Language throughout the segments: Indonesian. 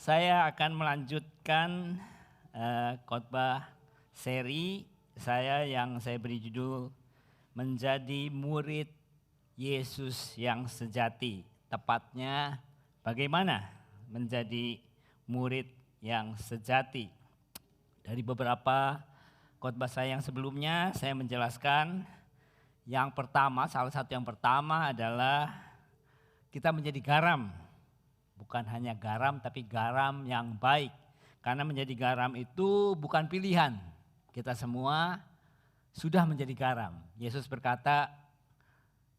Saya akan melanjutkan khotbah seri saya yang saya beri judul Menjadi Murid Yesus yang Sejati. Tepatnya bagaimana menjadi murid yang sejati. Dari beberapa khotbah saya yang sebelumnya saya menjelaskan salah satu yang pertama adalah kita menjadi garam. Bukan hanya garam tapi garam yang baik. Karena menjadi garam itu bukan pilihan. Kita semua sudah menjadi garam. Yesus berkata,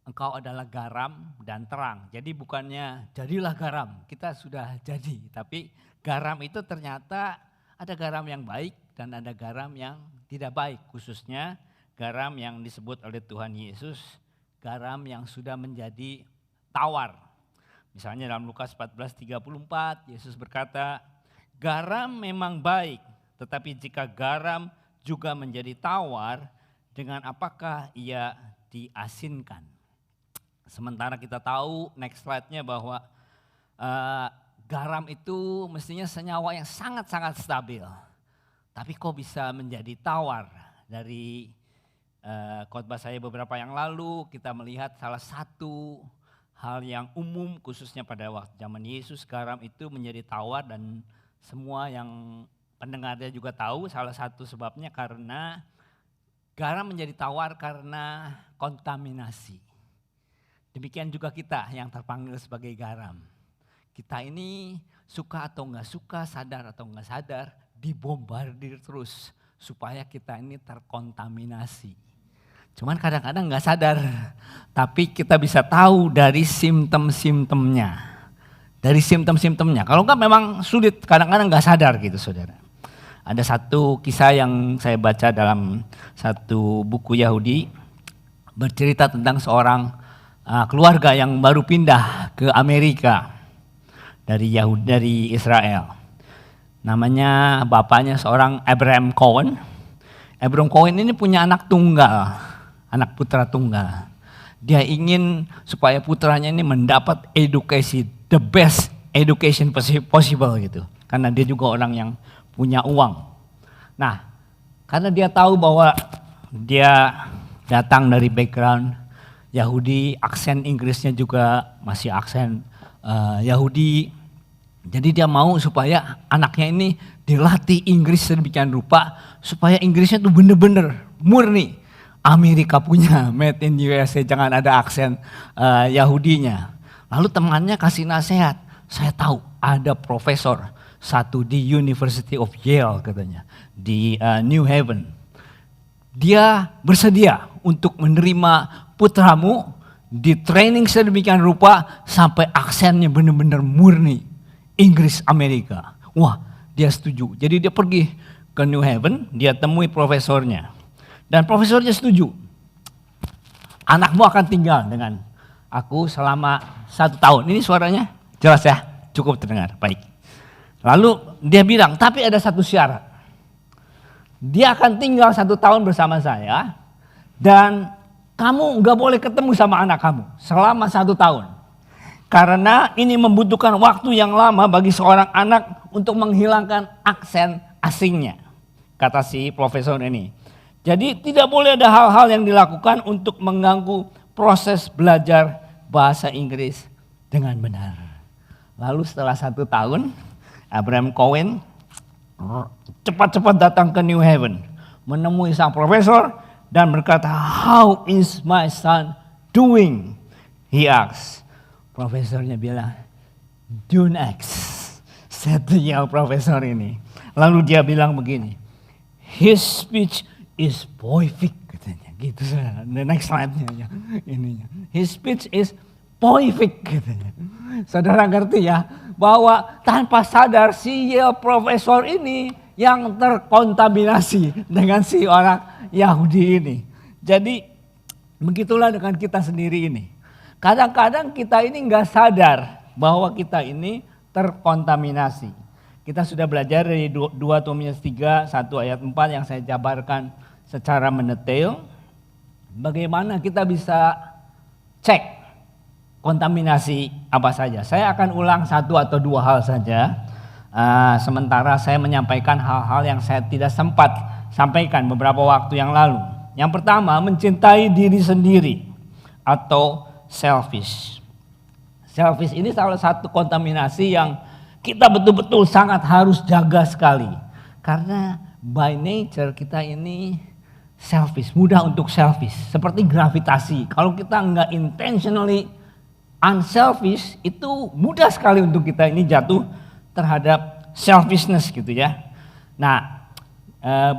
engkau adalah garam dan terang. Jadi bukannya jadilah garam, kita sudah jadi. Tapi garam itu ternyata ada garam yang baik dan ada garam yang tidak baik. Khususnya garam yang disebut oleh Tuhan Yesus, garam yang sudah menjadi tawar. Misalnya dalam Lukas 14:34 Yesus berkata, garam memang baik, tetapi jika garam juga menjadi tawar, dengan apakah ia diasinkan? Sementara kita tahu, next slide-nya bahwa garam itu mestinya senyawa yang sangat-sangat stabil. Tapi kok bisa menjadi tawar? Dari khotbah saya beberapa yang lalu kita melihat salah satu hal yang umum khususnya pada waktu zaman Yesus, garam itu menjadi tawar dan semua yang pendengarnya juga tahu salah satu sebabnya karena garam menjadi tawar karena kontaminasi. Demikian juga kita yang terpanggil sebagai garam. Kita ini suka atau enggak suka, sadar atau enggak sadar, dibombardir terus supaya kita ini terkontaminasi. Cuman kadang-kadang enggak sadar, tapi kita bisa tahu dari simptom-simptomnya. Dari simptom-simptomnya, kalau enggak memang sulit, kadang-kadang enggak sadar gitu saudara. Ada satu kisah yang saya baca dalam satu buku Yahudi, bercerita tentang seorang keluarga yang baru pindah ke Amerika dari Israel. Namanya bapaknya seorang Abraham Cohen. Abraham Cohen ini punya anak tunggal, anak putra tunggal. Dia ingin supaya putranya ini mendapat edukasi, the best education possible gitu. Karena dia juga orang yang punya uang. Nah, karena dia tahu bahwa dia datang dari background Yahudi, aksen Inggrisnya juga masih aksen Yahudi. Jadi dia mau supaya anaknya ini dilatih Inggris sedemikian rupa supaya Inggrisnya tuh bener-bener murni Amerika punya, made in USA, jangan ada aksen Yahudinya. Lalu temannya kasih nasihat, saya tahu ada profesor satu di University of Yale katanya, di New Haven. Dia bersedia untuk menerima putramu di training sedemikian rupa sampai aksennya benar-benar murni Inggris Amerika. Wah, dia setuju. Jadi dia pergi ke New Haven, dia temui profesornya. Dan profesornya setuju. Anakmu akan tinggal dengan aku selama 1 tahun. Ini suaranya jelas ya, cukup terdengar, baik. Lalu dia bilang, tapi ada satu syarat. Dia akan tinggal 1 tahun bersama saya dan kamu gak boleh ketemu sama anak kamu selama 1 tahun. Karena ini membutuhkan waktu yang lama bagi seorang anak untuk menghilangkan aksen asingnya, kata si profesor ini. Jadi tidak boleh ada hal-hal yang dilakukan untuk mengganggu proses belajar bahasa Inggris dengan benar. Lalu setelah 1 tahun, Abraham Cohen cepat-cepat datang ke New Haven, menemui sang profesor dan berkata, how is my son doing? He asked. Profesornya bilang, don't ask, satunya profesor ini. Lalu dia bilang begini, his speech is poetic katanya, gitu. The next slide-nya ininya. His speech is poetic katanya. Saudara ngerti ya bahwa tanpa sadar si profesor ini yang terkontaminasi dengan si orang Yahudi ini. Jadi begitulah dengan kita sendiri ini. Kadang-kadang kita ini nggak sadar bahwa kita ini terkontaminasi. Kita sudah belajar dari 2 Timotius 3, 1 ayat 4 yang saya jabarkan secara mendetail. Bagaimana kita bisa cek kontaminasi apa saja. Saya akan ulang 1 atau 2 hal saja. sementara saya menyampaikan hal-hal yang saya tidak sempat sampaikan beberapa waktu yang lalu. Yang pertama, mencintai diri sendiri atau selfish. Selfish ini salah satu kontaminasi yang kita betul-betul sangat harus jaga sekali. Karena by nature kita ini selfish, mudah untuk selfish. Seperti gravitasi, kalau kita nggak intentionally unselfish, itu mudah sekali untuk kita ini jatuh terhadap selfishness gitu ya. Nah,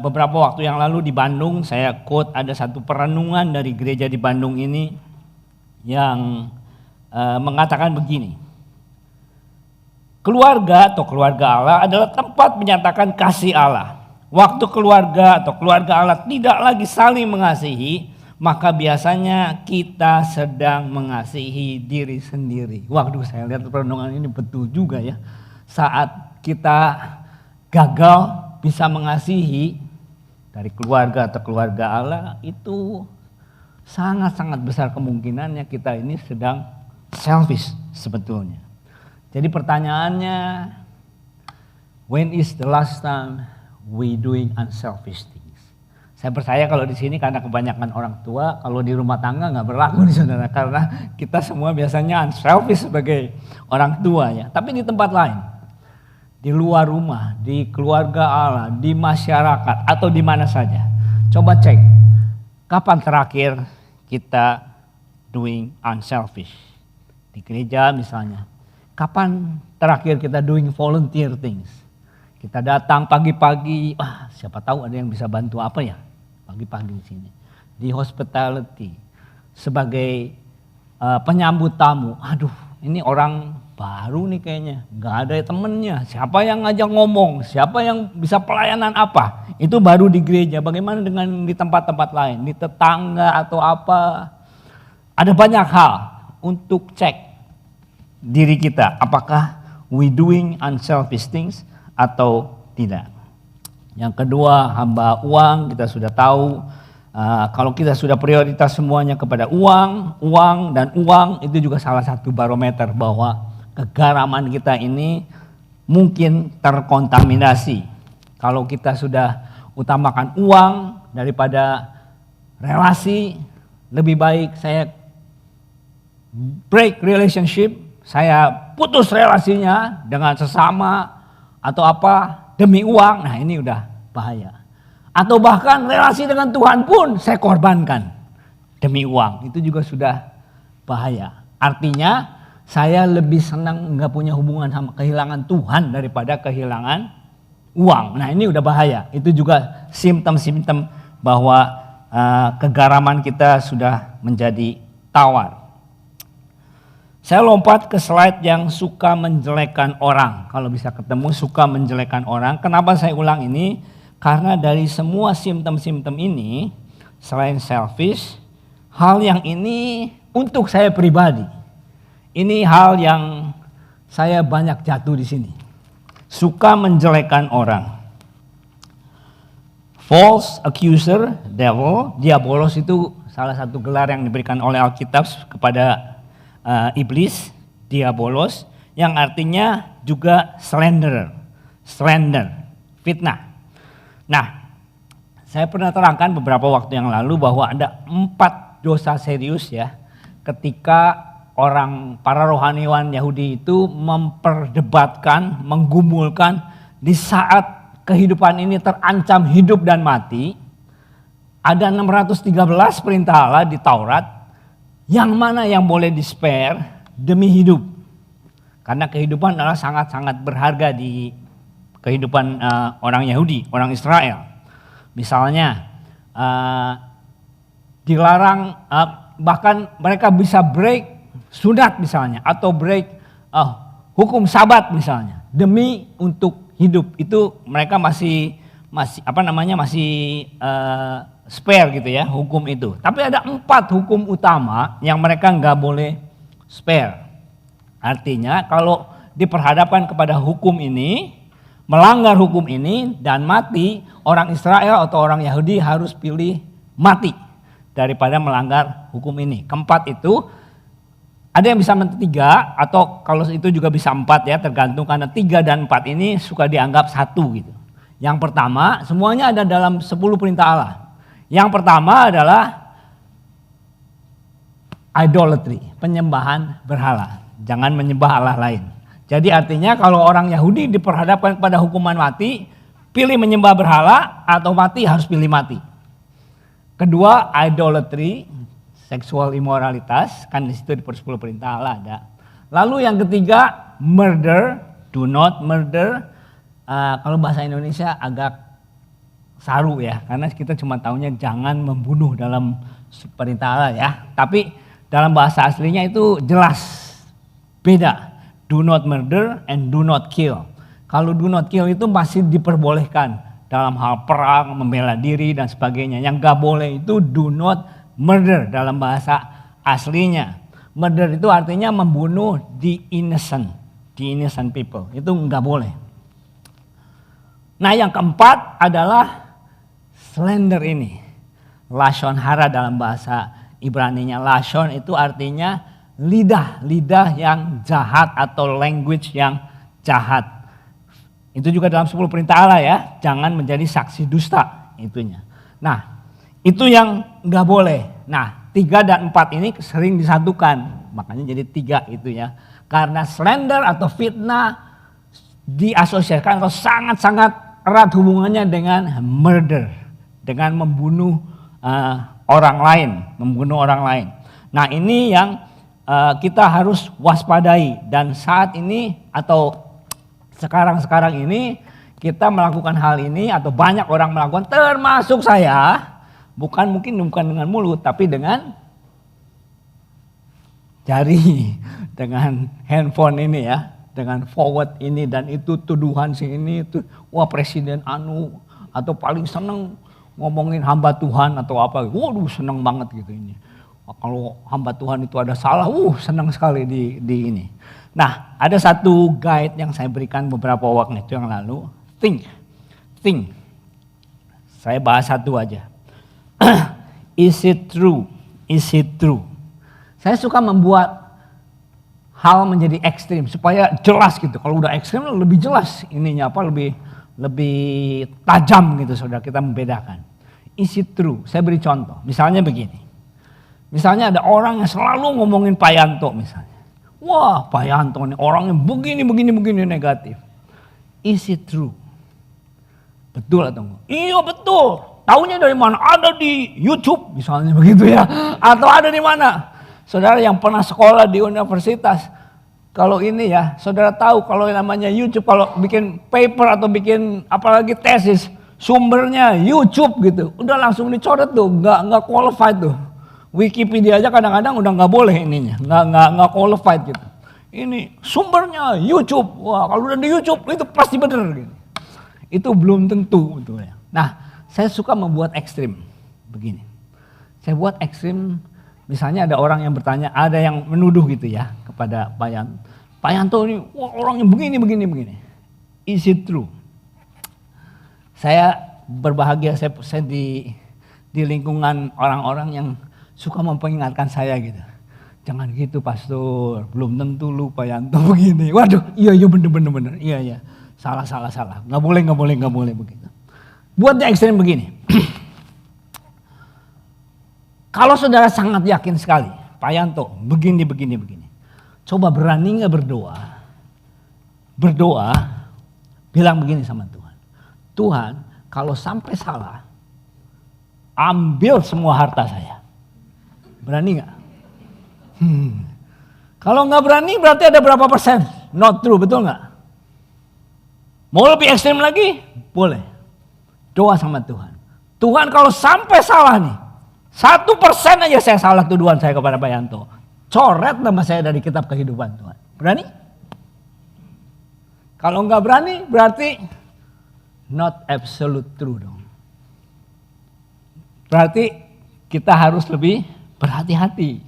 beberapa waktu yang lalu di Bandung saya quote ada satu perenungan dari gereja di Bandung ini yang mengatakan begini. Keluarga atau keluarga Allah adalah tempat menyatakan kasih Allah. Waktu keluarga atau keluarga Allah tidak lagi saling mengasihi, maka biasanya kita sedang mengasihi diri sendiri. Waduh, saya lihat perenungan ini betul juga ya. Saat kita gagal bisa mengasihi dari keluarga atau keluarga Allah, itu sangat-sangat besar kemungkinannya kita ini sedang selfish sebetulnya. Jadi pertanyaannya, when is the last time we doing unselfish things? Saya percaya kalau di sini karena kebanyakan orang tua, kalau di rumah tangga nggak berlaku nih saudara, karena kita semua biasanya unselfish sebagai orang tua ya. Tapi di tempat lain, di luar rumah, di keluarga Allah, di masyarakat atau di mana saja, coba cek kapan terakhir kita doing unselfish. Di gereja misalnya, kapan terakhir kita doing volunteer things? Kita datang pagi-pagi, siapa tahu ada yang bisa bantu apa ya pagi-pagi di sini. Di hospitality, sebagai penyambut tamu. Aduh, ini orang baru nih kayaknya, nggak ada temennya. Siapa yang ngajak ngomong? Siapa yang bisa pelayanan apa? Itu baru di gereja. Bagaimana dengan di tempat-tempat lain, di tetangga atau apa? Ada banyak hal untuk cek diri kita. Apakah we doing unselfish things atau tidak? Yang kedua, hamba uang. Kita sudah tahu kalau kita sudah prioritas semuanya kepada uang, dan uang itu juga salah satu barometer bahwa kegaraman kita ini mungkin terkontaminasi. Kalau kita sudah utamakan uang daripada relasi, lebih baik saya break relationship, saya putus relasinya dengan sesama atau apa demi uang. Nah, ini udah bahaya. Atau bahkan relasi dengan Tuhan pun saya korbankan demi uang. Itu juga sudah bahaya. Artinya saya lebih senang nggak punya hubungan sama kehilangan Tuhan daripada kehilangan uang. Nah, ini udah bahaya. Itu juga simptom-simptom bahwa kegaraman kita sudah menjadi tawar. Saya lompat ke slide yang suka menjelekkan orang. Kalau bisa ketemu suka menjelekkan orang. Kenapa saya ulang ini? Karena dari semua simptom-simptom ini, selain selfish, hal yang ini untuk saya pribadi. Ini hal yang saya banyak jatuh di sini. Suka menjelekkan orang. False accuser, devil, diabolos itu salah satu gelar yang diberikan oleh Alkitab kepada iblis, diabolos, yang artinya juga slander, fitnah. Nah, saya pernah terangkan beberapa waktu yang lalu bahwa ada 4 dosa serius ya, ketika para rohaniwan Yahudi itu memperdebatkan, menggumulkan di saat kehidupan ini terancam hidup dan mati. Ada 613 perintah Allah di Taurat, yang mana yang boleh di-spare demi hidup. Karena kehidupan adalah sangat-sangat berharga di kehidupan orang Yahudi, orang Israel. Misalnya dilarang, bahkan mereka bisa break sunat misalnya, atau break hukum sabat misalnya, demi untuk hidup. Itu mereka masih spare gitu ya hukum itu. Tapi ada 4 hukum utama yang mereka nggak boleh spare. Artinya kalau diperhadapkan kepada hukum ini, melanggar hukum ini dan mati, orang Israel atau orang Yahudi harus pilih mati daripada melanggar hukum ini. Keempat itu Ada yang bisa tiga, atau kalau itu juga bisa 4 ya, tergantung karena 3 dan 4 ini suka dianggap satu gitu. Yang pertama, semuanya ada dalam 10 perintah Allah. Yang pertama adalah idolatry, penyembahan berhala. Jangan menyembah Allah lain. Jadi artinya kalau orang Yahudi diperhadapkan pada hukuman mati, pilih menyembah berhala atau mati, harus pilih mati. Kedua, idolatry, seksual imoralitas, kan di situ di 10 perintah Allah ada. Lalu yang ketiga, murder, do not murder. Kalau bahasa Indonesia agak saru ya, karena kita cuma taunya jangan membunuh dalam perintah Allah ya. Tapi dalam bahasa aslinya itu jelas beda. Do not murder and do not kill. Kalau do not kill itu masih diperbolehkan dalam hal perang, membela diri dan sebagainya. Yang gak boleh itu do not murder dalam bahasa aslinya. Murder itu artinya membunuh the innocent people. Itu gak boleh. Nah yang keempat adalah slander ini. Lashon hara dalam bahasa Ibraninya. Lashon itu artinya lidah yang jahat atau language yang jahat. Itu juga dalam 10 perintah Allah ya, jangan menjadi saksi dusta itunya. Nah, itu yang nggak boleh. Nah, 3 dan 4 ini sering disatukan, makanya jadi 3 itu ya. Karena slander atau fitnah diasosiasikan atau sangat-sangat erat hubungannya dengan murder, dengan membunuh orang lain. Nah, ini yang kita harus waspadai, dan saat ini atau sekarang ini kita melakukan hal ini atau banyak orang melakukan, termasuk saya, bukan dengan mulut tapi dengan jari, dengan handphone ini ya, dengan forward ini dan itu, tuduhan sini itu, wah presiden atau paling seneng ngomongin hamba Tuhan atau apa, waduh seneng banget gitu ini. Kalau hamba Tuhan itu ada salah, senang sekali di ini. Nah, ada satu guide yang saya berikan beberapa waktu itu yang lalu. Think. Saya bahas satu aja. Is it true? Saya suka membuat hal menjadi ekstrim supaya jelas gitu. Kalau udah ekstrim lebih jelas ininya apa, lebih tajam gitu saudara, kita membedakan. Is it true? Saya beri contoh. Misalnya begini. Misalnya ada orang yang selalu ngomongin Pak Yanto misalnya. Wah Pak Yanto nih orangnya begini negatif. Is it true? Betul atau enggak? Iya betul. Taunya dari mana? Ada di YouTube misalnya begitu ya. Atau ada di mana? Saudara yang pernah sekolah di universitas. Kalau ini ya, saudara tahu kalau yang namanya YouTube, kalau bikin paper atau bikin apalagi tesis, sumbernya YouTube gitu. Udah langsung dicoret tuh, nggak qualified tuh. Wikipedia aja kadang-kadang udah nggak boleh ininya, nggak qualified gitu. Ini sumbernya YouTube, wah kalau udah di YouTube itu pasti bener gitu. Itu belum tentu gitu ya. Nah, saya suka membuat ekstrim begini. Saya buat ekstrim, misalnya ada orang yang bertanya, ada yang menuduh gitu ya kepada Pak Yanto. Pak Yanto ini wah orangnya begini. Is it true? Saya berbahagia saya di lingkungan orang-orang yang suka memperingatkan saya gitu. Jangan gitu pastor, belum tentu lu Pak Yanto begini. Waduh, iya bener. Iya. Salah. Nggak boleh begitu. Buatnya ekstrem begini. Kalau saudara sangat yakin sekali, Pak Yanto begini. Coba berani nggak berdoa, bilang begini sama Tuhan. Tuhan, kalau sampai salah, ambil semua harta saya. Berani nggak? Kalau nggak berani berarti ada berapa persen not true, betul nggak? Mau lebih ekstrem lagi? Boleh. Doa sama Tuhan. Tuhan kalau sampai salah nih, 1% aja saya salah tuduhan saya kepada Pak Yanto, coret nama saya dari kitab kehidupan Tuhan. Berani? Kalau nggak berani berarti not absolute true dong. Berarti kita harus lebih berhati-hati.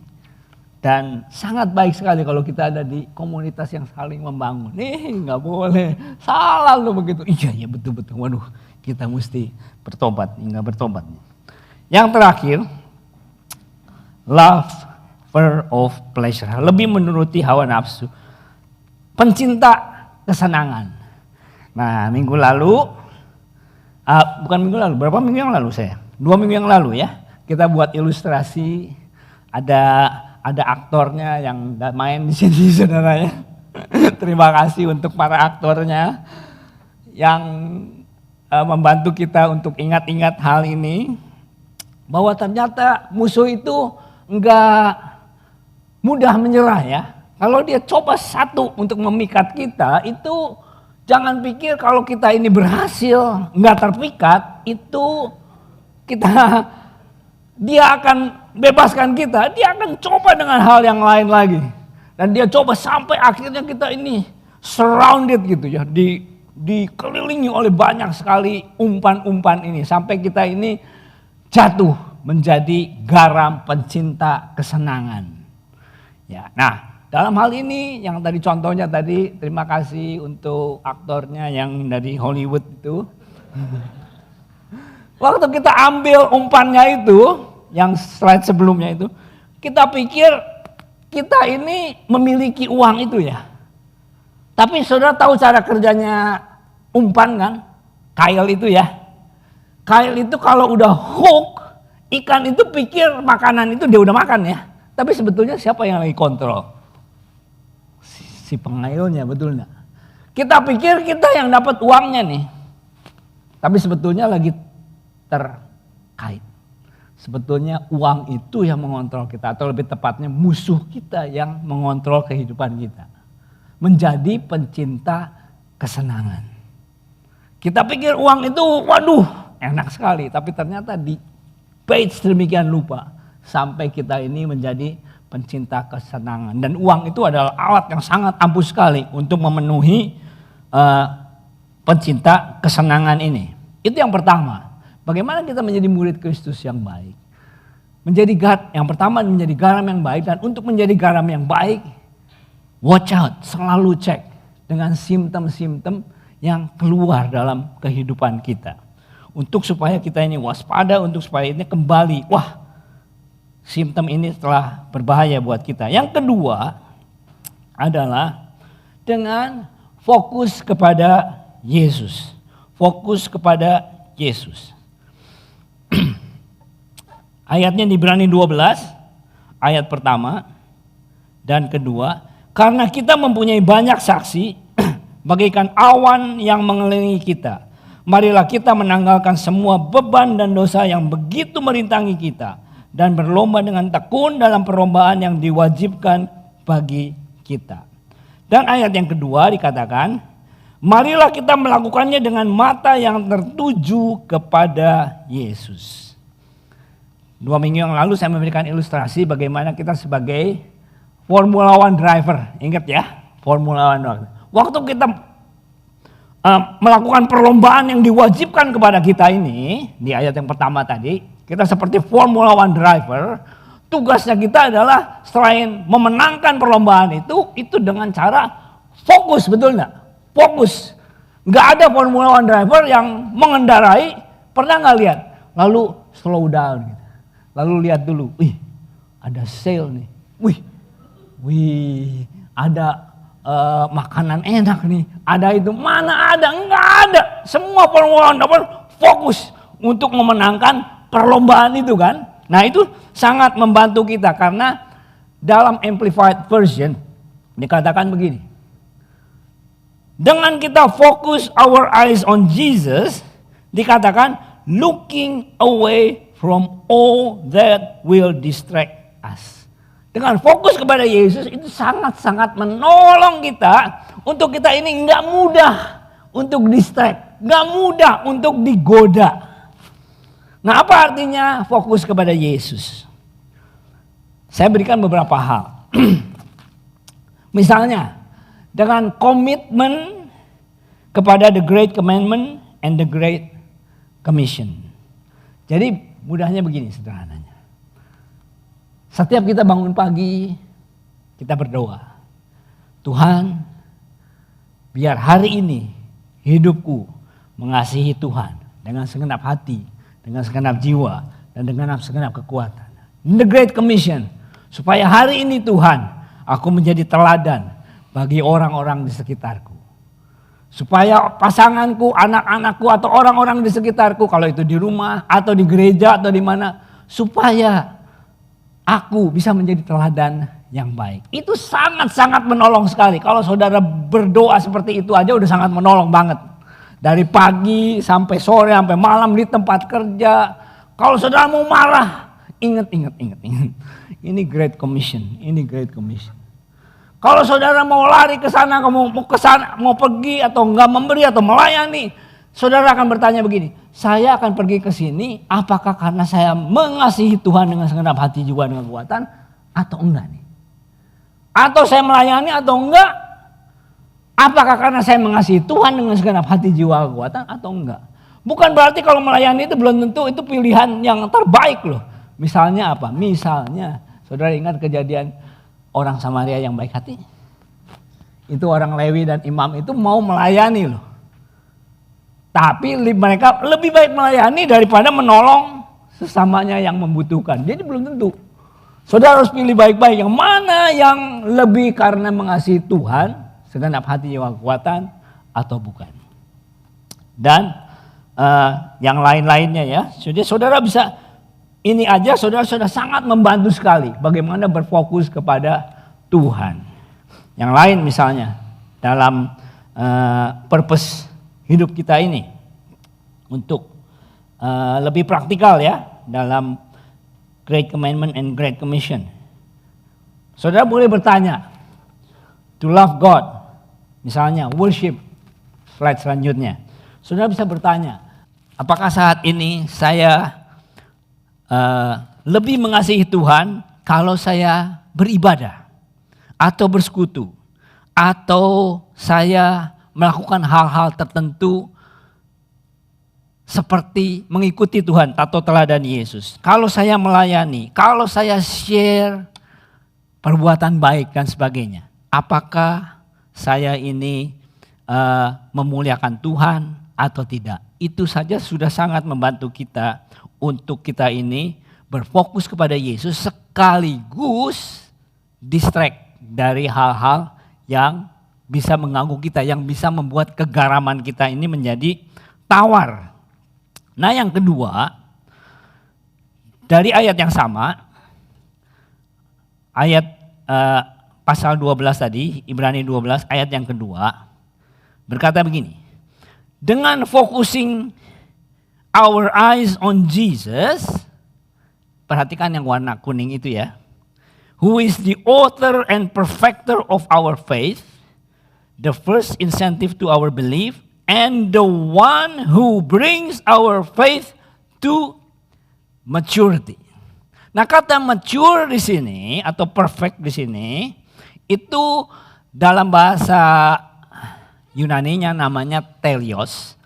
Dan sangat baik sekali kalau kita ada di komunitas yang saling membangun. Nggak boleh, salah lo begitu. Iya betul. Waduh, kita mesti bertobat, nggak bertobat. Yang terakhir, love of pleasure, lebih menuruti hawa nafsu, pencinta kesenangan. Nah, minggu lalu, bukan minggu lalu, berapa minggu yang lalu 2 minggu yang lalu ya, kita buat ilustrasi, ada aktornya yang main di sini saudara ya. Terima kasih untuk para aktornya yang membantu kita untuk ingat-ingat hal ini, bahwa ternyata musuh itu enggak mudah menyerah ya. Kalau dia coba satu untuk memikat kita, itu jangan pikir kalau kita ini berhasil enggak terpikat, itu dia akan bebaskan kita. Dia akan coba dengan hal yang lain lagi. Dan dia coba sampai akhirnya kita ini surrounded gitu ya, dikelilingi oleh banyak sekali umpan-umpan ini. Sampai kita ini jatuh menjadi garam pencinta kesenangan. Ya, nah dalam hal ini yang tadi contohnya tadi, terima kasih untuk aktornya yang dari Hollywood itu. Waktu kita ambil umpannya itu, yang slide sebelumnya itu, kita pikir kita ini memiliki uang itu ya. Tapi saudara tahu cara kerjanya umpan kan? Kail itu ya. Kail itu kalau udah hook, ikan itu pikir makanan itu dia udah makan ya. Tapi sebetulnya siapa yang lagi kontrol? Si pengailnya, betul enggak? Kita pikir kita yang dapat uangnya nih. Tapi sebetulnya lagi terkait. Sebetulnya uang itu yang mengontrol kita, atau lebih tepatnya musuh kita yang mengontrol kehidupan kita. Menjadi pencinta kesenangan. Kita pikir uang itu waduh enak sekali, tapi ternyata di page demikian lupa. Sampai kita ini menjadi pencinta kesenangan. Dan uang itu adalah alat yang sangat ampuh sekali untuk memenuhi pencinta kesenangan ini. Itu yang pertama. Bagaimana kita menjadi murid Kristus yang baik? Yang pertama menjadi garam yang baik, dan untuk menjadi garam yang baik, watch out, selalu cek dengan simptom-simptom yang keluar dalam kehidupan kita. Untuk supaya kita ini waspada, untuk supaya ini kembali, wah simptom ini telah berbahaya buat kita. Yang kedua adalah dengan fokus kepada Yesus. Fokus kepada Yesus. Ayatnya di Ibrani 12, ayat pertama dan kedua. Karena kita mempunyai banyak saksi, bagaikan awan yang mengelilingi kita. Marilah kita menanggalkan semua beban dan dosa yang begitu merintangi kita. Dan berlomba dengan tekun dalam perlombaan yang diwajibkan bagi kita. Dan ayat yang kedua dikatakan, marilah kita melakukannya dengan mata yang tertuju kepada Yesus. 2 minggu yang lalu saya memberikan ilustrasi bagaimana kita sebagai Formula One driver. Ingat ya, Formula One driver. Waktu kita melakukan perlombaan yang diwajibkan kepada kita ini, di ayat yang pertama tadi, kita seperti Formula One driver. Tugasnya kita adalah selain memenangkan perlombaan itu dengan cara fokus, betul nggak? Fokus. Nggak ada Formula One driver yang mengendarai, pernah nggak lihat? Lalu slow down gitu. Lalu lihat dulu, wih ada sale nih, wih ada makanan enak nih, ada itu, mana ada, enggak ada. Semua Formula One driver fokus untuk memenangkan perlombaan itu kan. Nah itu sangat membantu kita karena dalam Amplified Version dikatakan begini. Dengan kita fokus our eyes on Jesus, dikatakan looking away from all that will distract us. Dengan fokus kepada Yesus itu sangat-sangat menolong kita untuk kita ini enggak mudah untuk distract, enggak mudah untuk digoda. Nah, apa artinya fokus kepada Yesus? Saya berikan beberapa hal. Misalnya, dengan komitmen kepada the Great Commandment and the Great Commission. Jadi mudahnya begini sederhananya. Setiap kita bangun pagi, kita berdoa. Tuhan, biar hari ini hidupku mengasihi Tuhan dengan segenap hati, dengan segenap jiwa, dan dengan segenap kekuatan. The Great Commission, Supaya hari ini Tuhan, aku menjadi teladan bagi orang-orang di sekitarku. Supaya pasanganku, anak-anakku atau orang-orang di sekitarku, kalau itu di rumah atau di gereja atau di mana, supaya aku bisa menjadi teladan yang baik. Itu sangat-sangat menolong sekali. Kalau saudara berdoa seperti itu aja udah sangat menolong banget. Dari pagi sampai sore sampai malam di tempat kerja. Kalau saudara mau marah, ingat. Ini Great Commission, ini Great Commission. Kalau saudara mau lari ke sana, mau pergi atau enggak memberi atau melayani, saudara akan bertanya begini, saya akan pergi ke sini, apakah karena saya mengasihi Tuhan dengan segenap hati, jiwa, dengan kekuatan, atau enggak nih? Atau saya melayani atau enggak? Apakah karena saya mengasihi Tuhan dengan segenap hati, jiwa, kekuatan, atau enggak? Bukan berarti kalau melayani itu belum tentu itu pilihan yang terbaik loh. Misalnya apa? Misalnya, saudara ingat kejadian orang Samaria yang baik hati? Itu orang Lewi dan imam itu mau melayani loh. Tapi mereka lebih baik melayani daripada menolong sesamanya yang membutuhkan. Jadi belum tentu. Saudara harus pilih baik-baik yang mana yang lebih karena mengasihi Tuhan segenap hati, jiwa, kekuatan atau bukan. Dan yang lain-lainnya ya. Jadi saudara bisa ini aja saudara sudah sangat membantu sekali bagaimana berfokus kepada Tuhan. Yang lain misalnya dalam purpose hidup kita ini untuk lebih praktikal ya dalam Great Commandment and Great Commission. Saudara boleh bertanya, to love God, misalnya worship, slide selanjutnya. Saudara bisa bertanya, apakah saat ini saya lebih mengasihi Tuhan kalau saya beribadah atau bersekutu atau saya melakukan hal-hal tertentu seperti mengikuti Tuhan atau teladan Yesus. Kalau saya melayani, kalau saya share perbuatan baik dan sebagainya, apakah saya ini memuliakan Tuhan atau tidak? Itu saja sudah sangat membantu kita untuk kita ini berfokus kepada Yesus sekaligus distract dari hal-hal yang bisa mengganggu kita, yang bisa membuat kegaraman kita ini menjadi tawar. Nah yang kedua, dari ayat yang sama, ayat pasal 12 tadi, Ibrani 12 ayat yang kedua, berkata begini, dengan focusing our eyes on Jesus, perhatikan yang warna kuning itu ya, who is the author and perfecter of our faith, the first incentive to our belief, and the one who brings our faith to maturity. Nah, kata mature di sini atau perfect di sini itu dalam bahasa Yunaninya namanya telios.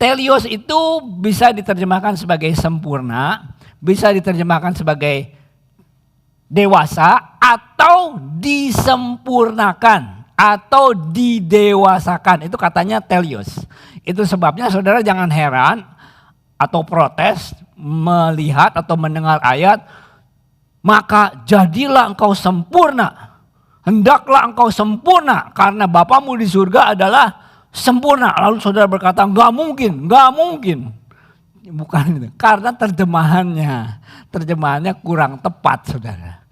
Telios itu bisa diterjemahkan sebagai sempurna, bisa diterjemahkan sebagai dewasa atau disempurnakan atau didewasakan. Itu katanya telios. Itu sebabnya saudara jangan heran atau protes melihat atau mendengar ayat, maka jadilah engkau sempurna. Hendaklah engkau sempurna karena Bapamu di surga adalah sempurna. Lalu saudara berkata, enggak mungkin. Bukan itu. Karena terjemahannya kurang tepat saudara.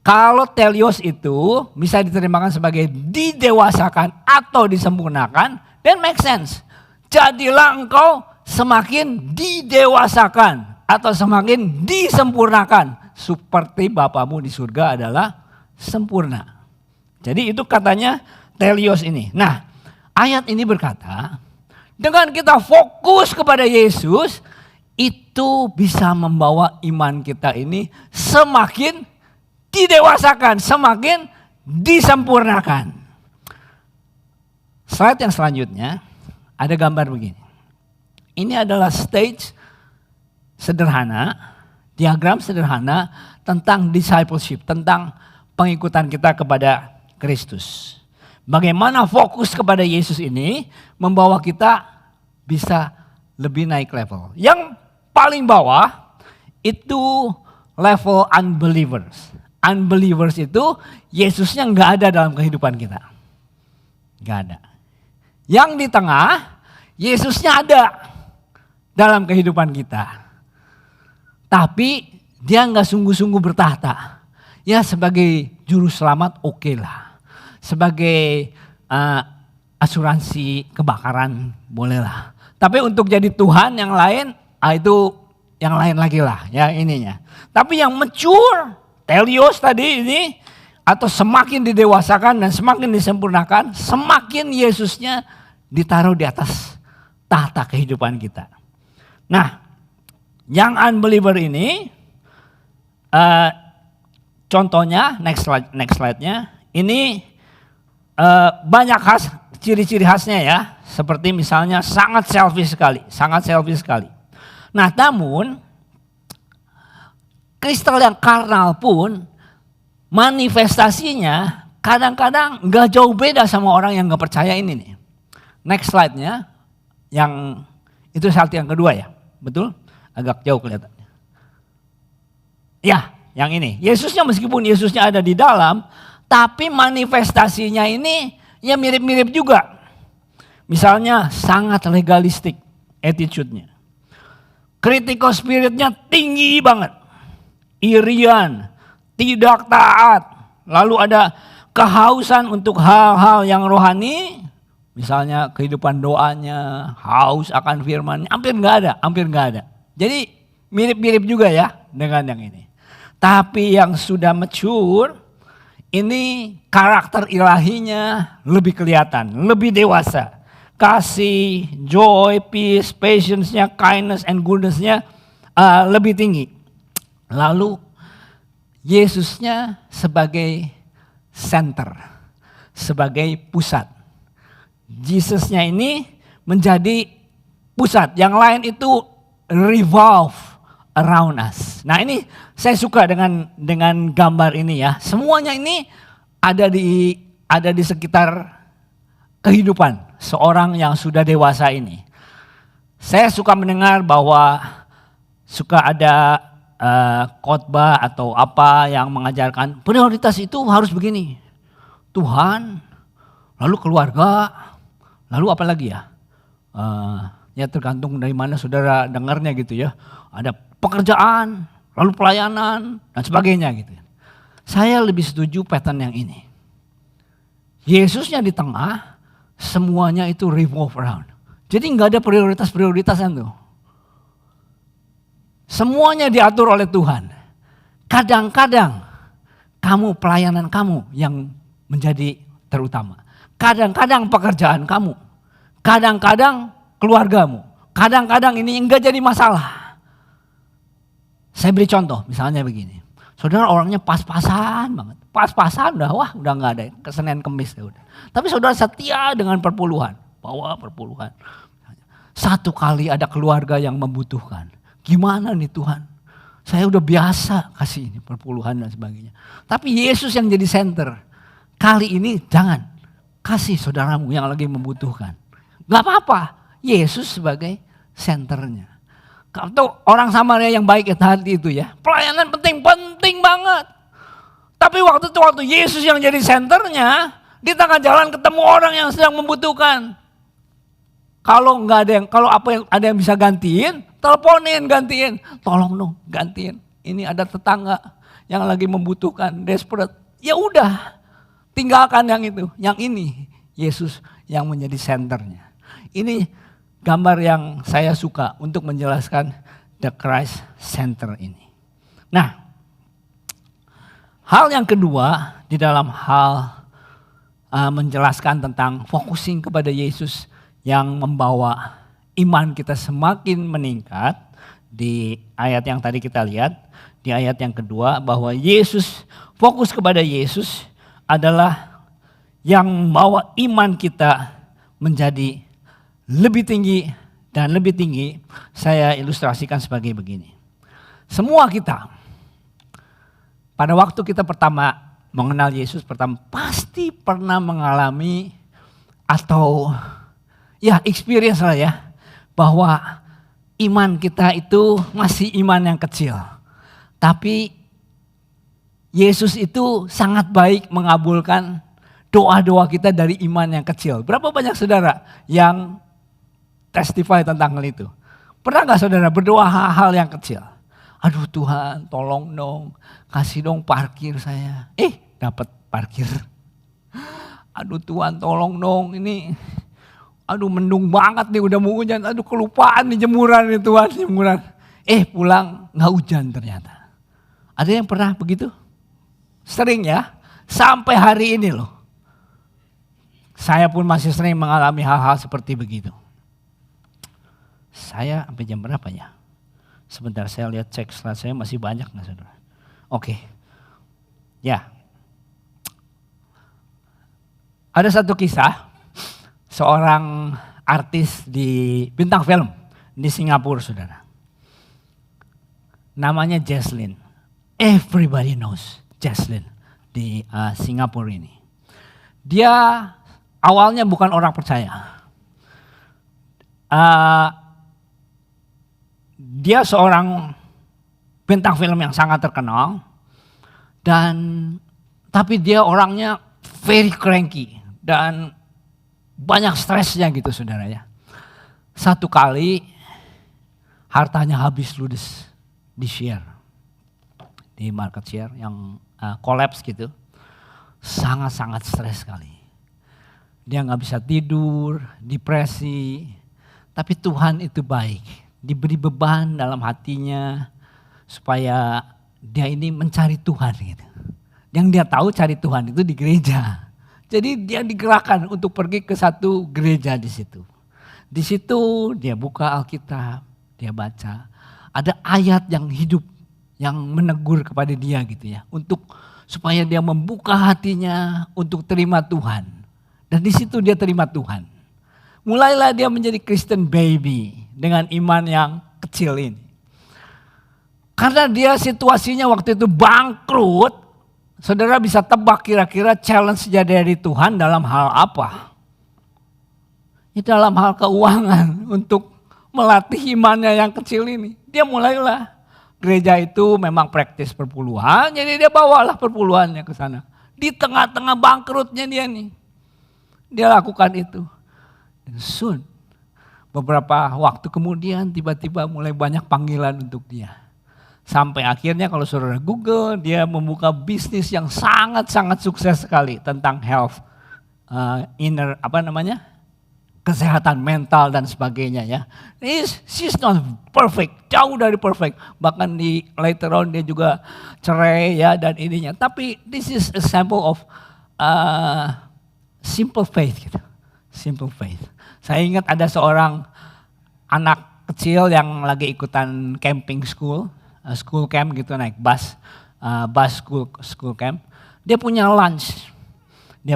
Kalau telios itu bisa diterjemahkan sebagai didewasakan atau disempurnakan, then make sense. Jadilah engkau semakin didewasakan atau semakin disempurnakan. Seperti Bapamu di surga adalah sempurna. Jadi itu katanya telios ini. Nah ayat ini berkata, dengan kita fokus kepada Yesus, itu bisa membawa iman kita ini semakin didewasakan, semakin disempurnakan. Slide yang selanjutnya ada gambar begini. Ini adalah stage sederhana, diagram sederhana tentang discipleship, tentang pengikutan kita kepada Kristus. Bagaimana fokus kepada Yesus ini membawa kita bisa lebih naik level. Yang paling bawah itu level unbelievers. unbelievers itu Yesusnya nggak ada dalam kehidupan kita. Nggak ada. Yang di tengah, Yesusnya ada dalam kehidupan kita. Tapi dia nggak sungguh-sungguh bertahta. Ya sebagai juru selamat oke lah. Sebagai asuransi kebakaran bolehlah. Tapi untuk jadi Tuhan yang lain, itu yang lain lagi lah ya ininya. Tapi yang mature, telios tadi ini, atau semakin didewasakan dan semakin disempurnakan, semakin Yesusnya ditaruh di atas tahta kehidupan kita. Nah, yang unbeliever ini, contohnya next slide-nya, ini banyak ciri-ciri khasnya ya, seperti misalnya sangat selfish sekali. Nah, namun Kristal yang karnal pun manifestasinya kadang-kadang nggak jauh beda sama orang yang nggak percaya ini nih. Next slide-nya, yang itu slide yang kedua ya, betul? Agak jauh kelihatannya. Ya, yang ini. Yesusnya meskipun Yesusnya ada di dalam, tapi manifestasinya ini ya mirip-mirip juga. Misalnya sangat legalistik attitude-nya. Critical spirit-nya tinggi banget. Irian, tidak taat. Lalu ada kehausan untuk hal-hal yang rohani. Misalnya kehidupan doanya, haus akan firman, hampir nggak ada. Jadi mirip-mirip juga ya dengan yang ini. Tapi yang sudah mature, ini karakter ilahinya lebih kelihatan, lebih dewasa. Kasih, joy, peace, patience-nya, kindness and goodness-nya lebih tinggi. Lalu Yesusnya sebagai center, sebagai pusat. Jesusnya ini menjadi pusat, yang lain itu revolve around us. Nah ini saya suka dengan gambar ini ya. Semuanya ini ada di sekitar kehidupan seorang yang sudah dewasa ini. Saya suka mendengar bahwa suka ada khotbah atau apa yang mengajarkan prioritas itu harus begini. Tuhan, lalu keluarga, lalu apa lagi ya? Ya tergantung dari mana saudara dengarnya gitu ya. Ada pekerjaan, lalu pelayanan dan sebagainya gitu. Saya lebih setuju pattern yang ini. Yesusnya di tengah, semuanya itu revolve around. Jadi nggak ada prioritas-prioritasan tuh. Semuanya diatur oleh Tuhan. Kadang-kadang pelayanan kamu yang menjadi terutama. Kadang-kadang pekerjaan kamu. Kadang-kadang keluargamu. Kadang-kadang ini enggak jadi masalah. Saya beri contoh, misalnya begini. Saudara orangnya pas-pasan banget. Pas-pasan udah enggak ada. Senin Kemis ya udah. Tapi saudara setia dengan perpuluhan. Bawa perpuluhan. Satu kali ada keluarga yang membutuhkan. Gimana nih Tuhan? Saya udah biasa kasih ini perpuluhan dan sebagainya. Tapi Yesus yang jadi center. Kali ini jangan kasih saudaramu yang lagi membutuhkan. Gak apa-apa. Yesus sebagai senternya. Atau orang Samaria yang baik hati itu ya. Pelayanan penting banget. Tapi waktu Yesus yang jadi senternya, di tengah jalan ketemu orang yang sedang membutuhkan. Kalau ada yang bisa gantiin, teleponin gantiin. Tolong dong gantiin. Ini ada tetangga yang lagi membutuhkan, desperate. Ya udah, tinggalkan yang itu. Yang ini Yesus yang menjadi senternya. Ini gambar yang saya suka untuk menjelaskan the Christ Center ini. Nah, hal yang kedua di dalam hal menjelaskan tentang focusing kepada Yesus yang membawa iman kita semakin meningkat, di ayat yang tadi kita lihat, di ayat yang kedua, bahwa fokus kepada Yesus adalah yang membawa iman kita menjadi lebih tinggi dan lebih tinggi. Saya ilustrasikan sebagai begini. Semua kita, pada waktu kita pertama mengenal Yesus pasti pernah mengalami atau ya experience lah ya, bahwa iman kita itu masih iman yang kecil. Tapi Yesus itu sangat baik mengabulkan doa-doa kita dari iman yang kecil. Berapa banyak saudara yang testify tentang hal itu? Pernah gak saudara berdoa hal-hal yang kecil? Aduh Tuhan tolong dong, kasih dong parkir saya. Dapat parkir. Aduh Tuhan tolong dong ini. Aduh mendung banget nih udah mau hujan. Aduh kelupaan nih jemuran nih Tuhan, jemuran. Pulang gak hujan ternyata. Ada yang pernah begitu? Sering ya, sampai hari ini loh. Saya pun masih sering mengalami hal-hal seperti begitu. Saya sampai jam berapa ya? Sebentar saya lihat cek slide saya masih banyak nggak saudara? Oke. Ya. Ada satu kisah, seorang artis di bintang film di Singapura saudara. Namanya Jesslyn. Everybody knows Jesslyn di Singapura ini. Dia awalnya bukan orang percaya. Dia seorang bintang film yang sangat terkenal. Tapi dia orangnya very cranky. Dan banyak stresnya gitu saudara ya. Satu kali hartanya habis ludes di share. Di market share yang collapse gitu. Sangat-sangat stres sekali. Dia gak bisa tidur, depresi. Tapi Tuhan itu baik. Diberi beban dalam hatinya supaya dia ini mencari Tuhan gitu. Yang dia tahu cari Tuhan itu di gereja. Jadi dia digerakkan untuk pergi ke satu gereja di situ. Di situ dia buka Alkitab, dia baca. Ada ayat yang hidup yang menegur kepada dia gitu ya. Supaya dia membuka hatinya untuk terima Tuhan. Dan di situ dia terima Tuhan. Mulailah dia menjadi Kristen baby dengan iman yang kecil ini. Karena dia situasinya waktu itu bangkrut, saudara bisa tebak kira-kira challenge dari Tuhan dalam hal apa? Ya dalam hal keuangan untuk melatih imannya yang kecil ini. Dia mulailah gereja itu memang praktis perpuluhan, jadi dia bawalah perpuluhannya ke sana. Di tengah-tengah bangkrutnya dia nih, dia lakukan itu. Dan soon, beberapa waktu kemudian tiba-tiba mulai banyak panggilan untuk dia. Sampai akhirnya kalau saudara Google, dia membuka bisnis yang sangat-sangat sukses sekali tentang health, kesehatan mental dan sebagainya ya. She's not perfect, jauh dari perfect. Bahkan di later on dia juga cerai ya dan ininya. Tapi this is a sample of simple faith gitu. Simple faith. Saya ingat ada seorang anak kecil yang lagi ikutan camping school camp gitu naik bus school camp. Dia punya lunch. Dia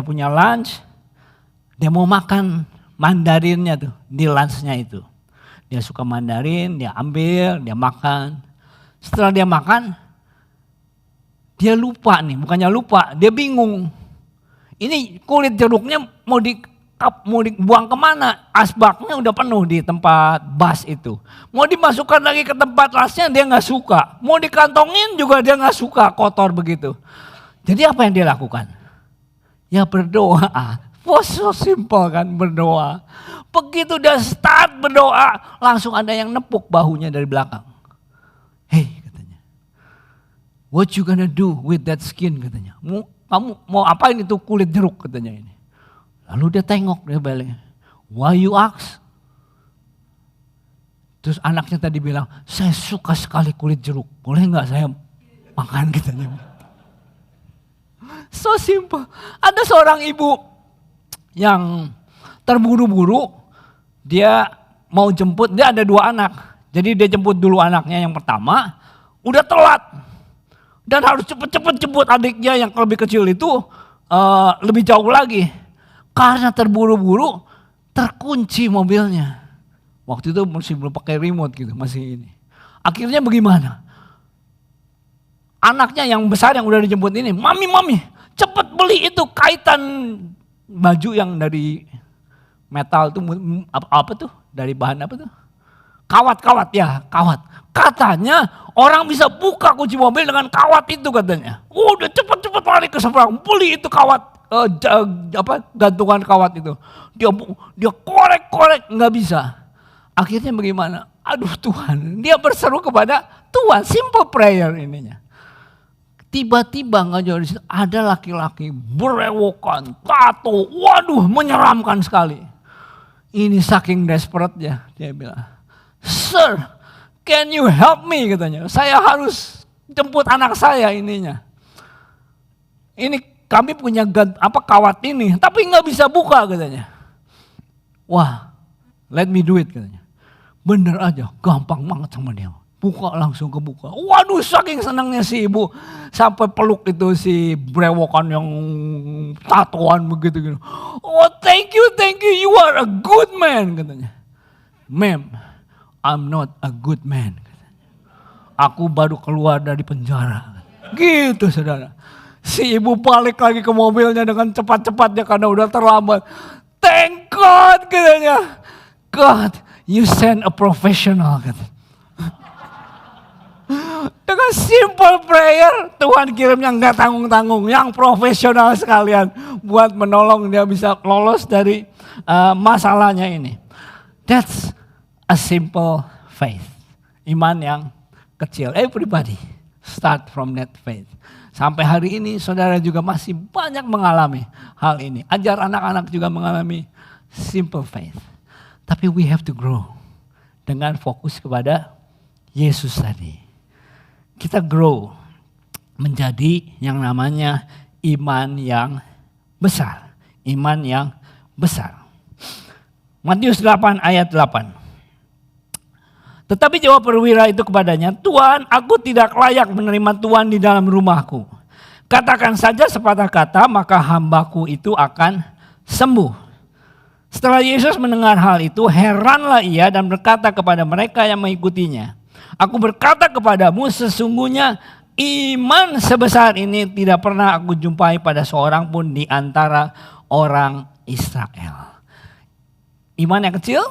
mau makan mandarinnya tuh di lunchnya itu. Dia suka mandarin, dia ambil, dia makan. Setelah dia makan, dia lupa nih, bukannya lupa, dia bingung. Ini kulit jeruknya mau dibuang kemana? Asbaknya udah penuh di tempat bus itu. Mau dimasukkan lagi ke tempat lasnya dia gak suka. Mau dikantongin juga dia gak suka, kotor begitu. Jadi apa yang dia lakukan? Ya berdoa. So simple kan berdoa. Begitu dia start berdoa, langsung ada yang nepuk bahunya dari belakang. Hey katanya, what you gonna do with that skin katanya. Kamu mau apain itu kulit jeruk katanya ini. Lalu dia tengok, dia balik. Why you ask? Terus anaknya tadi bilang, saya suka sekali kulit jeruk. Boleh gak saya makan katanya. So simple. Ada seorang ibu yang terburu-buru, dia mau jemput, dia ada 2 anak. Jadi dia jemput dulu anaknya yang pertama, udah telat. Dan harus cepet-cepet jemput adiknya yang lebih kecil itu lebih jauh lagi. Karena terburu-buru, terkunci mobilnya. Waktu itu masih belum pakai remote gitu, masih ini. Akhirnya bagaimana? Anaknya yang besar yang udah dijemput ini, mami, cepet beli itu kaitan baju yang dari metal tuh apa tuh? Dari bahan apa tuh? Kawat ya, kawat. Katanya orang bisa buka kunci mobil dengan kawat itu katanya. Udah cepat-cepat lari ke seberang, beli itu kawat, gantungan kawat itu. Dia korek-korek, nggak bisa. Akhirnya bagaimana? Aduh Tuhan, dia berseru kepada Tuhan, simple prayer ininya. Tiba-tiba nggak jauh dari situ ada laki-laki berewokan, tato, waduh menyeramkan sekali. Ini saking desperate-nya, dia bilang, "Sir, can you help me?" katanya. "Saya harus jemput anak saya ininya. Ini kami punya kawat ini, tapi nggak bisa buka," katanya. "Wah, let me do it," katanya. Bener aja, gampang banget sama dia. Buka, langsung kebuka. Waduh, saking senangnya si ibu sampai peluk itu si brewokan yang tatoan begitu gitu. "Oh, thank you, you are a good man," katanya. "Ma'am, I'm not a good man," katanya. "Aku baru keluar dari penjara." Gitu saudara. Si ibu balik lagi ke mobilnya dengan cepat-cepatnya karena udah terlambat. "Thank God," katanya. "God, you send a professional," katanya. Dengan simple prayer, Tuhan kirimnya nggak tanggung-tanggung, yang profesional sekalian buat menolong dia bisa lolos dari masalahnya ini. That's a simple faith. Iman yang kecil. Everybody start from that faith. Sampai hari ini saudara juga masih banyak mengalami hal ini. Ajar anak-anak juga mengalami simple faith. Tapi we have to grow dengan fokus kepada Yesus tadi. Kita grow menjadi yang namanya iman yang besar. Iman yang besar. Matius 8 ayat 8. Tetapi jawab perwira itu kepadanya, "Tuhan, aku tidak layak menerima Tuhan di dalam rumahku. Katakan saja sepatah kata, maka hambaku itu akan sembuh." Setelah Yesus mendengar hal itu, heranlah ia dan berkata kepada mereka yang mengikutinya, "Aku berkata kepadamu, sesungguhnya iman sebesar ini tidak pernah aku jumpai pada seorang pun di antara orang Israel." Iman yang kecil,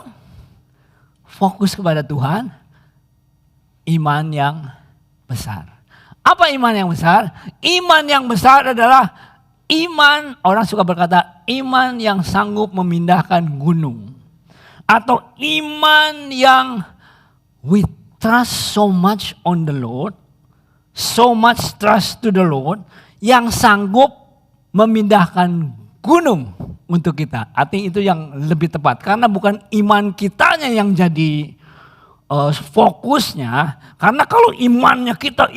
fokus kepada Tuhan, iman yang besar. Apa iman yang besar? Iman yang besar adalah iman, orang suka berkata, iman yang sanggup memindahkan gunung. Atau iman yang with trust so much on the Lord, so much trust to the Lord, yang sanggup memindahkan gunung untuk kita. Artinya itu yang lebih tepat, karena bukan iman kitanya yang jadi fokusnya. Karena kalau imannya kita,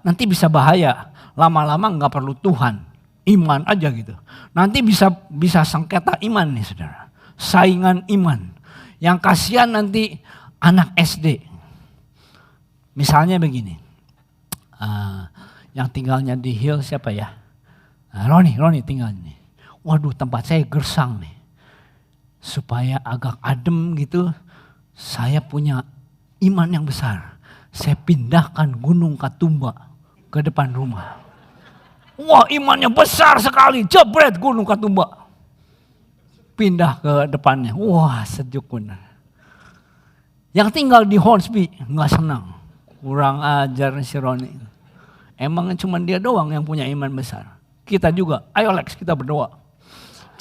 nanti bisa bahaya. Lama-lama nggak perlu Tuhan, iman aja gitu. Nanti bisa sengketa iman nih saudara, saingan iman. Yang kasihan nanti anak SD. Misalnya begini, yang tinggalnya di Hill siapa ya? Roni tinggal nih. Waduh, tempat saya gersang nih. Supaya agak adem gitu, saya punya iman yang besar. Saya pindahkan gunung Katumba ke depan rumah. Wah, imannya besar sekali, jebret gunung Katumba. Pindah ke depannya, wah sejuk benar. Yang tinggal di Hornsby nggak senang, kurang ajar si Roni. Emang cuma dia doang yang punya iman besar. Kita juga, ayo Lex kita berdoa.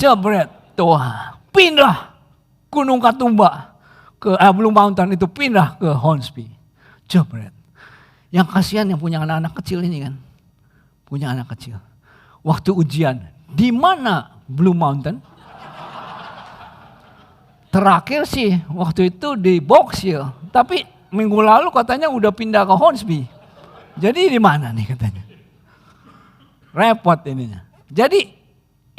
Jebret, doa, pindah gunung Katumba ke Blue Mountain itu, pindah ke Hornsby. Jebret. Yang kasihan yang punya anak-anak kecil ini kan, punya anak kecil. Waktu ujian, di mana Blue Mountain? Terakhir sih waktu itu di Box Hill, tapi minggu lalu katanya udah pindah ke Hornsby. Jadi di mana nih katanya? Repot ininya. Jadi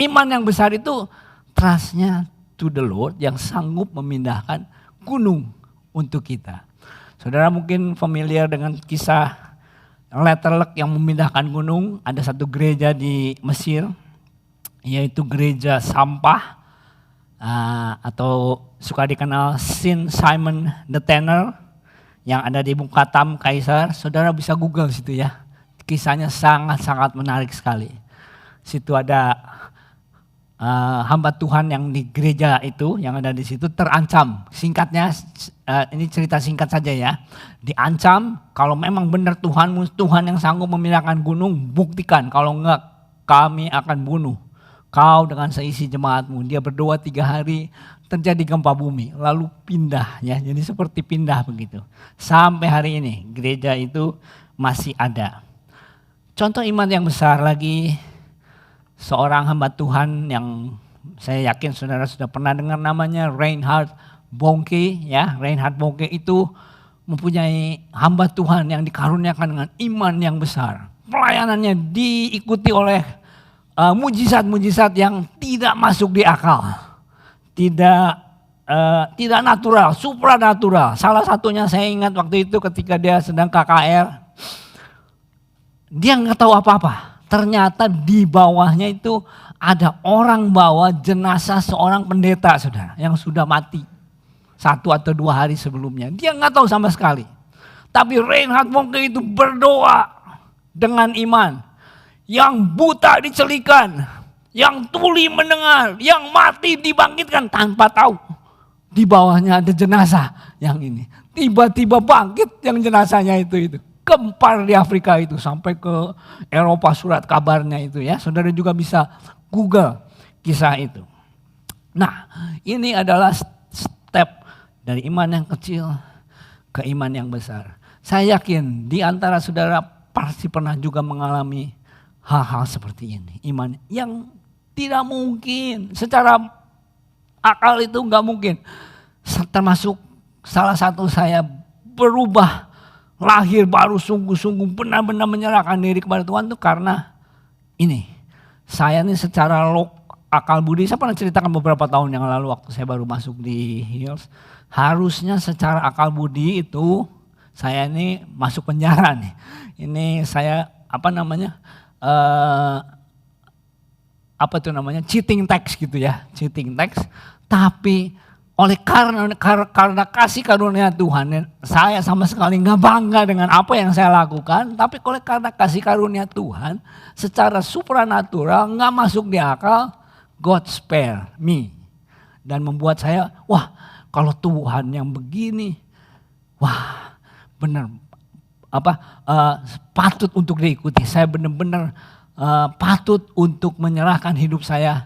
iman yang besar itu trustnya to the Lord yang sanggup memindahkan gunung untuk kita. Saudara mungkin familiar dengan kisah Letterlek yang memindahkan gunung. Ada satu gereja di Mesir, yaitu gereja sampah, atau suka dikenal Saint Simon the Tanner yang ada di Bukatam Kaisar. Saudara bisa Google situ ya. Kisahnya sangat-sangat menarik sekali. Situ ada hamba Tuhan yang di gereja itu, yang ada di situ terancam. Singkatnya, ini cerita singkat saja ya. Diancam, kalau memang benar Tuhanmu, Tuhan yang sanggup memindahkan gunung, buktikan. Kalau enggak, kami akan bunuh kau dengan seisi jemaatmu. Dia berdoa 3 hari, terjadi gempa bumi, lalu pindah ya. Jadi seperti pindah begitu. Sampai hari ini gereja itu masih ada. Contoh iman yang besar lagi, seorang hamba Tuhan yang saya yakin saudara sudah pernah dengar namanya, Reinhard Bonnke ya. Reinhard Bonnke itu mempunyai hamba Tuhan yang dikaruniakan dengan iman yang besar. Pelayanannya diikuti oleh mujizat-mujizat yang tidak masuk di akal. Tidak natural, supranatural. Salah satunya saya ingat waktu itu ketika dia sedang KKR. Dia nggak tahu apa-apa. Ternyata di bawahnya itu ada orang bawa jenazah seorang pendeta saudara yang sudah mati 1 atau 2 hari sebelumnya. Dia nggak tahu sama sekali. Tapi Reinhard Bonnke itu berdoa dengan iman. Yang buta dicelikan, yang tuli mendengar, yang mati dibangkitkan tanpa tahu. Di bawahnya ada jenazah yang ini. Tiba-tiba bangkit yang jenazahnya itu. Gempar di Afrika itu sampai ke Eropa surat kabarnya itu ya. Saudara juga bisa Google kisah itu. Nah, ini adalah step dari iman yang kecil ke iman yang besar. Saya yakin di antara saudara pasti pernah juga mengalami hal-hal seperti ini. Iman yang tidak mungkin, secara akal itu enggak mungkin. Termasuk salah satu saya berubah, lahir baru sungguh-sungguh benar-benar menyerahkan diri kepada Tuhan itu karena ini. Saya ini secara akal budi, saya pernah ceritakan beberapa tahun yang lalu waktu saya baru masuk di Hills. Harusnya secara akal budi itu saya ini masuk penjara nih. Ini saya cheating tax gitu ya, cheating tax. Tapi oleh karena kasih karunia Tuhan, saya sama sekali nggak bangga dengan apa yang saya lakukan. Tapi oleh karena kasih karunia Tuhan, secara supranatural nggak masuk di akal, God spare me. Dan membuat saya, wah kalau Tuhan yang begini, wah benar patut untuk diikuti. Saya benar-benar patut untuk menyerahkan hidup saya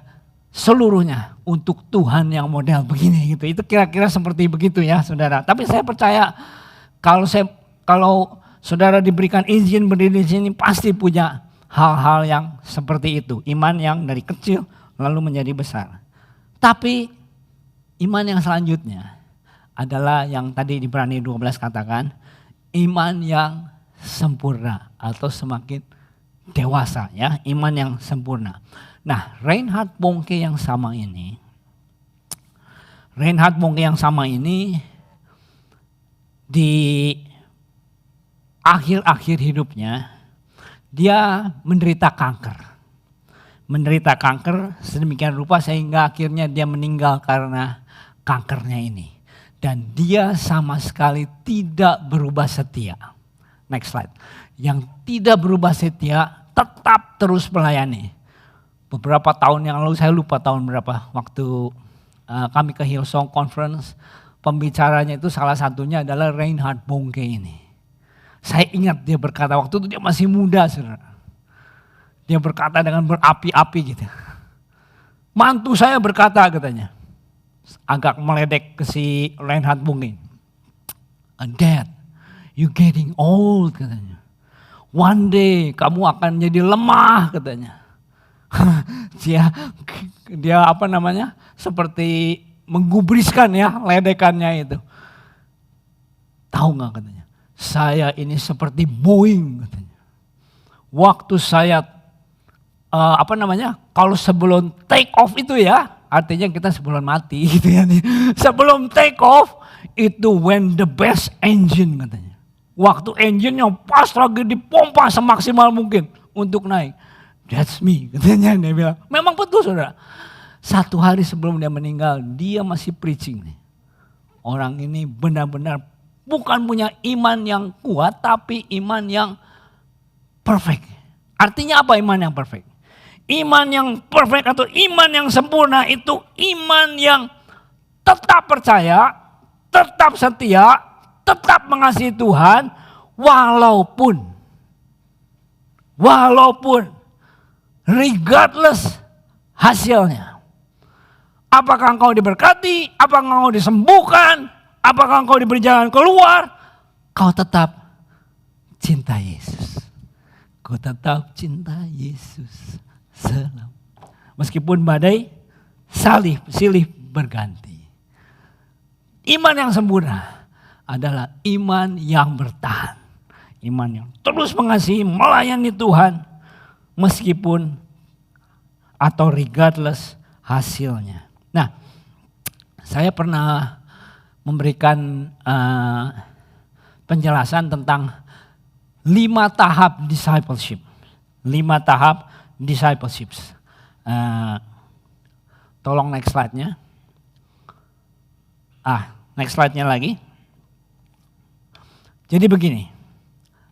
seluruhnya untuk Tuhan yang model begini gitu. Itu kira-kira seperti begitu ya saudara. Tapi saya percaya kalau saudara diberikan izin berdiri di sini pasti punya hal-hal yang seperti itu. Iman yang dari kecil lalu menjadi besar. Tapi iman yang selanjutnya adalah yang tadi di Ibrani 12 katakan, iman yang sempurna atau semakin dewasa ya, iman yang sempurna. Nah, Reinhard Bonnke yang sama ini di akhir-akhir hidupnya dia menderita kanker sedemikian rupa sehingga akhirnya dia meninggal karena kankernya ini. Dan dia sama sekali tidak berubah setia. Next slide. Yang tidak berubah setia tetap terus melayani. Beberapa tahun yang lalu, saya lupa tahun berapa, waktu kami ke Hillsong Conference, pembicaranya itu salah satunya adalah Reinhard Bonnke ini. Saya ingat dia berkata, waktu itu dia masih muda saudara. Dia berkata dengan berapi-api gitu. Mantu saya berkata katanya, agak meledek ke si Reinhard Bonnke. Dad, you getting old katanya. One day kamu akan jadi lemah katanya. dia seperti menggubriskan ya ledekannya itu. Tahu nggak katanya, saya ini seperti Boeing katanya. Waktu saya kalau sebelum take off itu ya, artinya kita sebelum mati gitu ya. Sebelum take off itu when the best engine katanya. Waktu engine-nya pas lagi dipompa semaksimal mungkin untuk naik. That's me katanya, dia bilang. Memang betul saudara. 1 hari sebelum dia meninggal, dia masih preaching nih. Orang ini benar-benar bukan punya iman yang kuat, tapi iman yang perfect. Artinya apa iman yang perfect? Iman yang perfect atau iman yang sempurna itu iman yang tetap percaya, tetap setia, tetap mengasihi Tuhan, walaupun regardless hasilnya. Apakah engkau diberkati, apakah engkau disembuhkan, apakah engkau diberi jalan keluar, kau tetap cinta Yesus. Kau tetap cinta Yesus. Meskipun badai silih berganti. Iman yang sempurna adalah iman yang bertahan. Iman yang terus mengasihi, melayani Tuhan. Meskipun atau regardless hasilnya. Nah, saya pernah memberikan penjelasan tentang 5 tahap discipleship. 5 tahap discipleship. Tolong next slide-nya. Next slide-nya lagi. Jadi begini,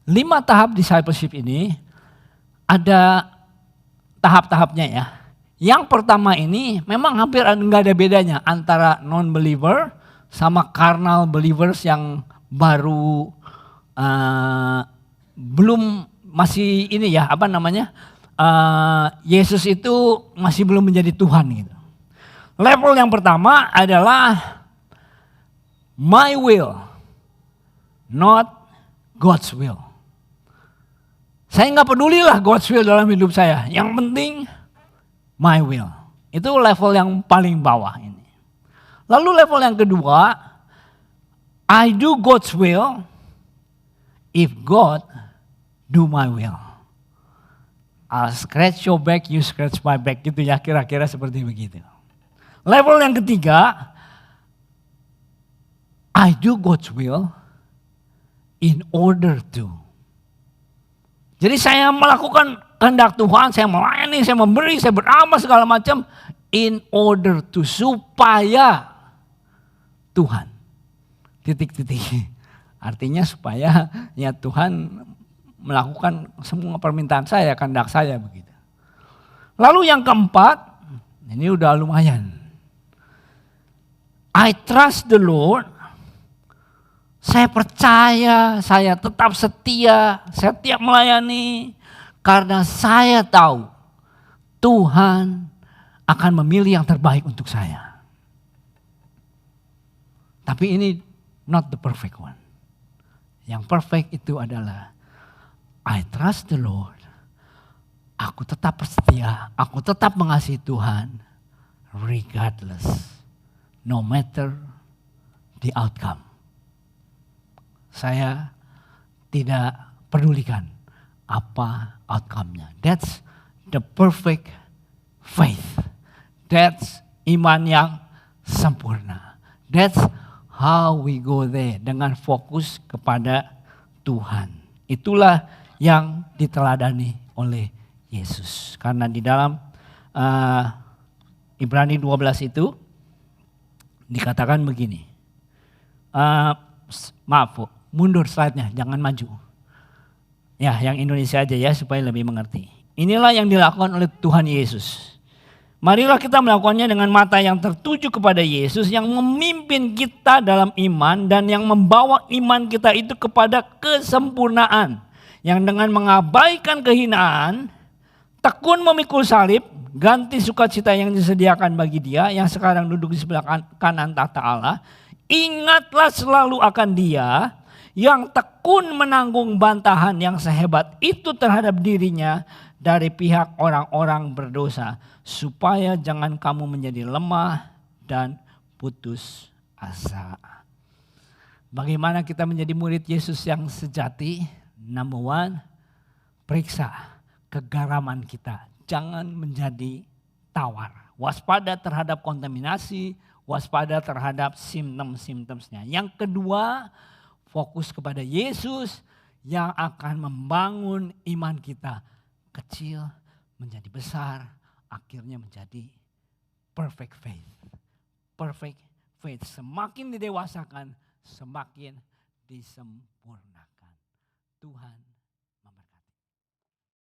5 tahap discipleship ini ada tahap-tahapnya ya. Yang pertama ini memang hampir nggak ada bedanya antara non-believer sama carnal believers yang baru belum masih ini ya Yesus itu masih belum menjadi Tuhan gitu. Level yang pertama adalah my will, not God's will. Saya nggak pedulilah God's will dalam hidup saya. Yang penting my will. Itu level yang paling bawah ini. Lalu level yang kedua, I do God's will if God do my will. I'll scratch your back, you scratch my back. Gitu ya, kira-kira seperti begitu. Level yang ketiga, I do God's will in order to. Jadi saya melakukan kehendak Tuhan, saya melayani, saya memberi, saya beramal segala macam in order to, supaya Tuhan. Titik-titik. Artinya supaya ya Tuhan melakukan semua permintaan saya, kehendak saya begitu. Lalu yang keempat, ini udah lumayan. I trust the Lord. Saya percaya, saya tetap setia, saya tiap melayani. Karena saya tahu Tuhan akan memilih yang terbaik untuk saya. Tapi ini not the perfect one. Yang perfect itu adalah I trust the Lord. Aku tetap setia, aku tetap mengasihi Tuhan. Regardless, no matter the outcome. Saya tidak pedulikan apa outcome-nya. That's the perfect faith. That's iman yang sempurna. That's how we go there, dengan fokus kepada Tuhan. Itulah yang diteladani oleh Yesus. Karena di dalam Ibrani 12 itu dikatakan begini. Maaf Bu, mundur slide-nya, jangan maju. Ya, yang Indonesia aja ya supaya lebih mengerti. Inilah yang dilakukan oleh Tuhan Yesus. Marilah kita melakukannya dengan mata yang tertuju kepada Yesus yang memimpin kita dalam iman dan yang membawa iman kita itu kepada kesempurnaan. Yang dengan mengabaikan kehinaan, tekun memikul salib, ganti sukacita yang disediakan bagi Dia yang sekarang duduk di sebelah kanan tahta Allah. Ingatlah selalu akan Dia yang tekun menanggung bantahan yang sehebat itu terhadap dirinya dari pihak orang-orang berdosa, supaya jangan kamu menjadi lemah dan putus asa. Bagaimana kita menjadi murid Yesus yang sejati? Number one, periksa kegaraman kita. Jangan menjadi tawar. Waspada terhadap kontaminasi, waspada terhadap simptom-simptomnya. Yang kedua, fokus kepada Yesus yang akan membangun iman kita. Kecil menjadi besar, akhirnya menjadi perfect faith. Perfect faith. Semakin didewasakan, semakin disempurnakan. Tuhan